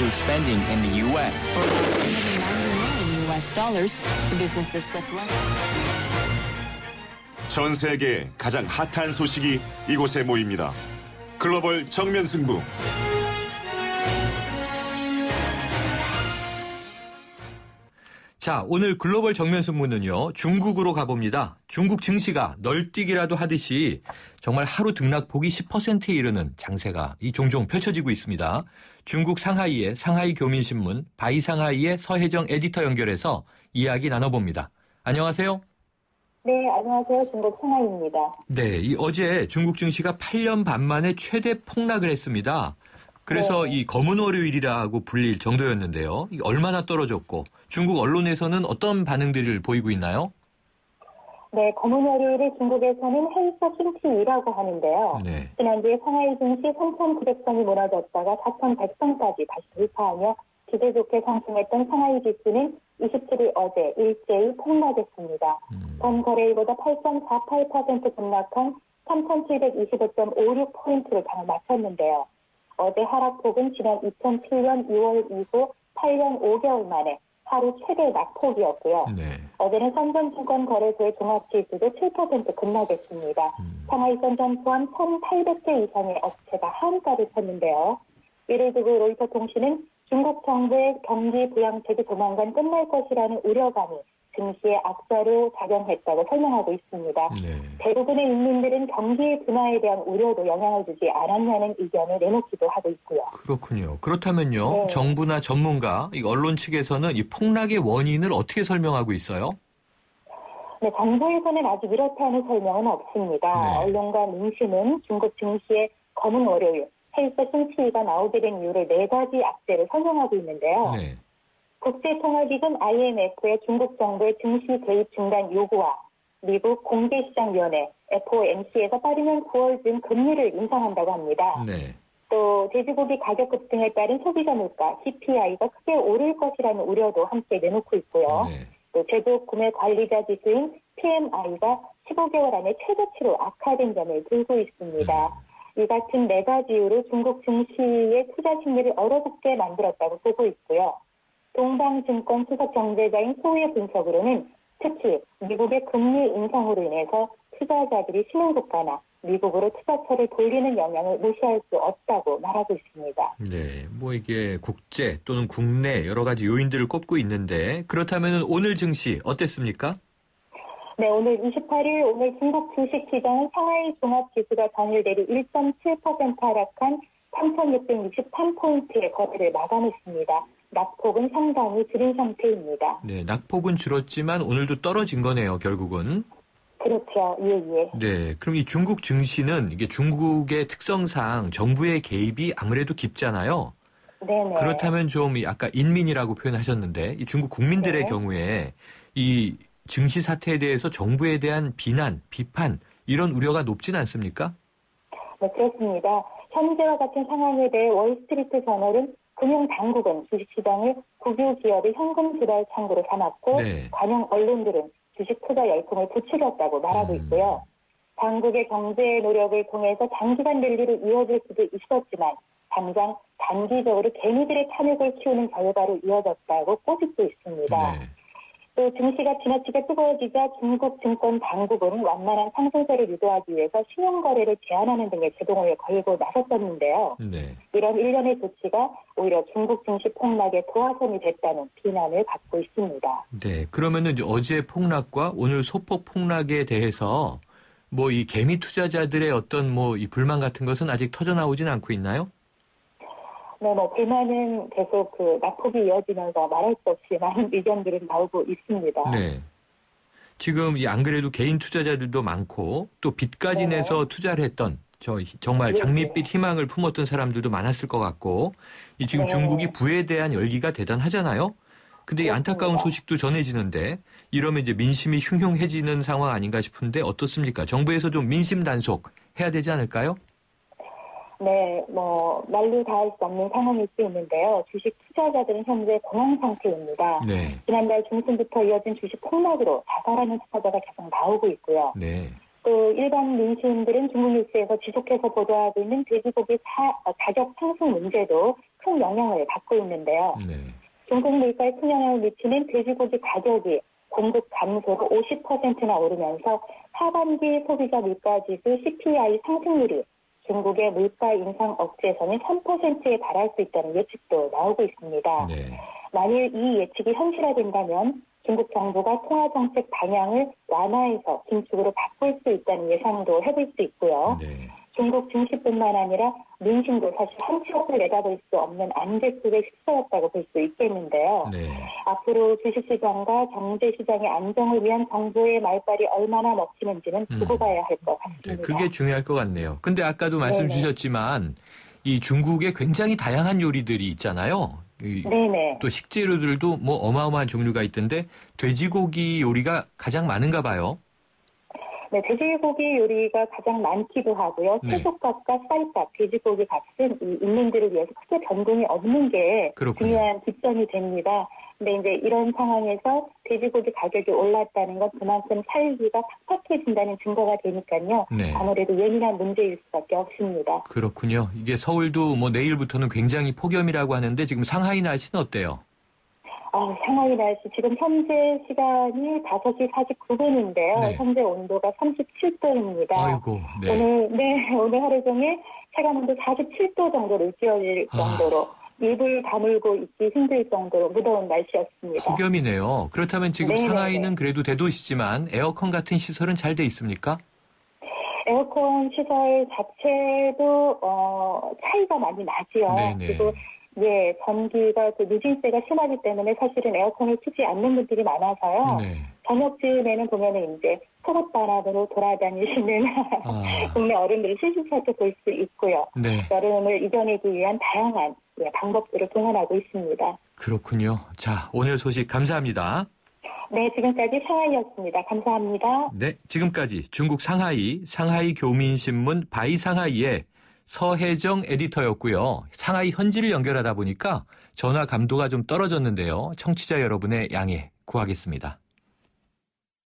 who's spending in the U.S. For $190 million to businesses with less. 전 세계 가장 핫한 소식이 이곳에 모입니다. 글로벌 정면 승부. 자, 오늘 글로벌 정면 승부는요, 중국으로 가봅니다. 중국 증시가 널뛰기라도 하듯이 정말 하루 등락폭이 10%에 이르는 장세가 종종 펼쳐지고 있습니다. 중국 상하이의 상하이 교민신문, 바이상하이의 서혜정 에디터 연결해서 이야기 나눠봅니다. 안녕하세요. 네, 안녕하세요. 중국 상하이입니다. 네, 어제 중국 증시가 8년 반 만에 최대 폭락을 했습니다. 그래서 이 검은 월요일이라고 불릴 정도였는데요. 얼마나 떨어졌고 중국 언론에서는 어떤 반응들을 보이고 있나요? 네, 검은 월요일을 중국에서는 헤이서 싱치이라고 하는데요. 네. 지난주에 상하이 증시 3,900선이 무너졌다가 4,100선까지 다시 돌파하며 기대 좋게 상승했던 상하이 지수는 27일 어제 일제히 폭락했습니다. 전 거래일보다 8.48% 급락한 3,725.56포인트를 장을 마쳤는데요. 어제 하락폭은 지난 2007년 2월 이후 8년 5개월 만에 하루 최대 낙폭이었고요. 네. 어제는 선전증권거래소의 종합지수도 7% 급락했습니다. 상하이 선전 포함 1,800개 이상의 업체가 하한가를 쳤는데요. 이를 두고 로이터 통신은 중국 정부의 경기 부양책이 조만간 끝날 것이라는 우려감이 증시에 악재로 작용했다고 설명하고 있습니다. 네. 대부분의 인민들은 경기 둔화에 대한 우려도 영향을 주지 않았냐는 의견을 내놓기도 하고 있고요. 그렇군요. 그렇다면요, 네. 정부나 전문가, 언론 측에서는 이 폭락의 원인을 어떻게 설명하고 있어요? 네, 정부에서는 아직 이렇다는 설명은 없습니다. 네. 언론과 민심은 중국 증시의 검은 월요일, 헤이서 싱치이가 나오게 된 이유를 4가지 악재를 설명하고 있는데요. 네. 국제통화기금 IMF의 중국 정부의 증시 개입 중단 요구와 미국 공개시장위원회 FOMC에서 빠르면 9월쯤 금리를 인상한다고 합니다. 네. 또 돼지고기 가격 급등에 따른 소비자 물가 CPI가 크게 오를 것이라는 우려도 함께 내놓고 있고요. 네. 또 제조업 구매 관리자 지수인 PMI가 15개월 안에 최저치로 악화된 점을 들고 있습니다. 이 같은 4가지 이유로 중국 증시의 투자 심리를 얼어붙게 만들었다고 보고 있고요. 동방증권 수석경제자인 소우의 분석으로는 특히 미국의 금리 인상으로 인해서 투자자들이 신흥국가나 미국으로 투자처를 돌리는 영향을 무시할 수 없다고 말하고 있습니다. 네, 이게 국제 또는 국내 여러 가지 요인들을 꼽고 있는데 그렇다면 오늘 증시 어땠습니까? 네, 오늘 28일 오늘 중국 주식시장은 상하이 종합지수가 전일 대비 1.7% 하락한 3,663포인트의 거래를 마감했습니다. 낙폭은 상당히 줄인 상태입니다. 네, 낙폭은 줄었지만 오늘도 떨어진 거네요, 결국은. 그렇죠. 예. 네, 그럼 이 중국 증시는 이게 중국의 특성상 정부의 개입이 아무래도 깊잖아요. 네네. 그렇다면 좀 아까 인민이라고 표현하셨는데 이 중국 국민들의 네. 경우에 이 증시 사태에 대해서 정부에 대한 비난, 비판 이런 우려가 높진 않습니까? 네, 그렇습니다. 현재와 같은 상황에 대해 월스트리트 저널은 금융당국은 주식시장을 국유 기업의 현금 조달 창구로 삼았고 네. 관영 언론들은 주식 투자 열풍을 부추겼다고 말하고 있고요. 당국의 경제 노력을 통해서 장기간 랠리로 이어질 수도 있었지만 당장 단기적으로 개미들의 탐욕을 키우는 결과로 이어졌다고 꼬집고 있습니다. 네. 또 증시가 지나치게 뜨거워지자 중국 증권 당국은 완만한 상승세를 유도하기 위해서 신용거래를 제한하는 등의 제동을 걸고 나섰었는데요. 네. 이런 일련의 조치가 오히려 중국 증시 폭락의 도화선이 됐다는 비난을 받고 있습니다. 네. 그러면은 이제 어제 폭락과 오늘 소폭 폭락에 대해서 이 개미 투자자들의 어떤 이 불만 같은 것은 아직 터져 나오진 않고 있나요? 네, 불만은 계속 낙폭이 이어지면서 말할 수 없이 많은 의견들은 나오고 있습니다. 네. 지금 안 그래도 개인 투자자들도 많고 또 빚까지 네. 내서 투자를 했던 정말 장밋빛 희망을 품었던 사람들도 많았을 것 같고 지금 네. 중국이 부에 대한 열기가 대단하잖아요. 근데 이 안타까운 소식도 전해지는데 이러면 이제 민심이 흉흉해지는 상황 아닌가 싶은데 어떻습니까? 정부에서 좀 민심 단속 해야 되지 않을까요? 네, 말로 다 할 수 없는 상황일 수 있는데요. 주식 투자자들은 현재 공황 상태입니다. 네. 지난달 중순부터 이어진 주식 폭락으로 자살하는 투자자가 계속 나오고 있고요. 네. 또 일반 민심들은 중국 뉴스에서 지속해서 보도하고 있는 돼지고기 가격 상승 문제도 큰 영향을 받고 있는데요. 네. 중국 물가에 큰 영향을 미치는 돼지고기 가격이 공급 감소로 50%나 오르면서 하반기 소비자 물가지수 CPI 상승률이 중국의 물가 인상 억제에서는 3%에 달할 수 있다는 예측도 나오고 있습니다. 네. 만일 이 예측이 현실화된다면 중국 정부가 통화정책 방향을 완화해서 긴축으로 바꿀 수 있다는 예상도 해볼 수 있고요. 네. 중국 증시뿐만 아니라 민심도 사실 한치앞을 내다볼 수 없는 안개 속에 휩싸였다고 볼 수 있겠는데요. 네. 앞으로 주식시장과 경제시장의 안정을 위한 정부의 말발이 얼마나 먹히는지는 두고 봐야 할 것 같습니다. 네, 그게 중요할 것 같네요. 근데 아까도 말씀 주셨지만 이 중국에 굉장히 다양한 요리들이 있잖아요. 네네. 또 식재료들도 뭐 어마어마한 종류가 있던데 돼지고기 요리가 가장 많은가 봐요. 네, 돼지고기 요리가 가장 많기도 하고요. 네. 채소값과 쌀값, 돼지고기 값은 이 인민들을 위해서 크게 변동이 없는 게 그렇군요. 중요한 기점이 됩니다. 근데 이제 이런 상황에서 돼지고기 가격이 올랐다는 건 그만큼 살기가 팍팍해진다는 증거가 되니까요. 네. 아무래도 예민한 문제일 수밖에 없습니다. 그렇군요. 이게 서울도 뭐 내일부터는 굉장히 폭염이라고 하는데 지금 상하이 날씨는 어때요? 상하이 날씨 지금 현재 시간이 5시 49분인데요. 네. 현재 온도가 37도입니다. 아이고, 네. 오늘 하루 종일 체감온도 47도 정도로 느껴질 정도로 이불 다물고 있기 힘들 정도로 무더운 날씨였습니다. 폭염이네요. 그렇다면 지금 네네네. 상하이는 그래도 대도시지만 에어컨 같은 시설은 잘 돼 있습니까? 에어컨 시설 자체도 차이가 많이 나지요. 네네. 그리고 전기가 누진세가 심하기 때문에 사실은 에어컨을 트지 않는 분들이 많아서요. 네. 저녁쯤에는 보면은 이제 속옷바람으로 돌아다니시는 국내 어른들을 실실하게 볼 수 있고요. 네. 여름을 이겨내기 위한 다양한 방법들을 동원하고 있습니다. 그렇군요. 자, 오늘 소식 감사합니다. 네, 지금까지 상하이였습니다. 감사합니다. 네, 지금까지 중국 상하이 교민신문 바이상하이의 서혜정 에디터였고요. 상하이 현지를 연결하다 보니까 전화 감도가 좀 떨어졌는데요. 청취자 여러분의 양해 구하겠습니다.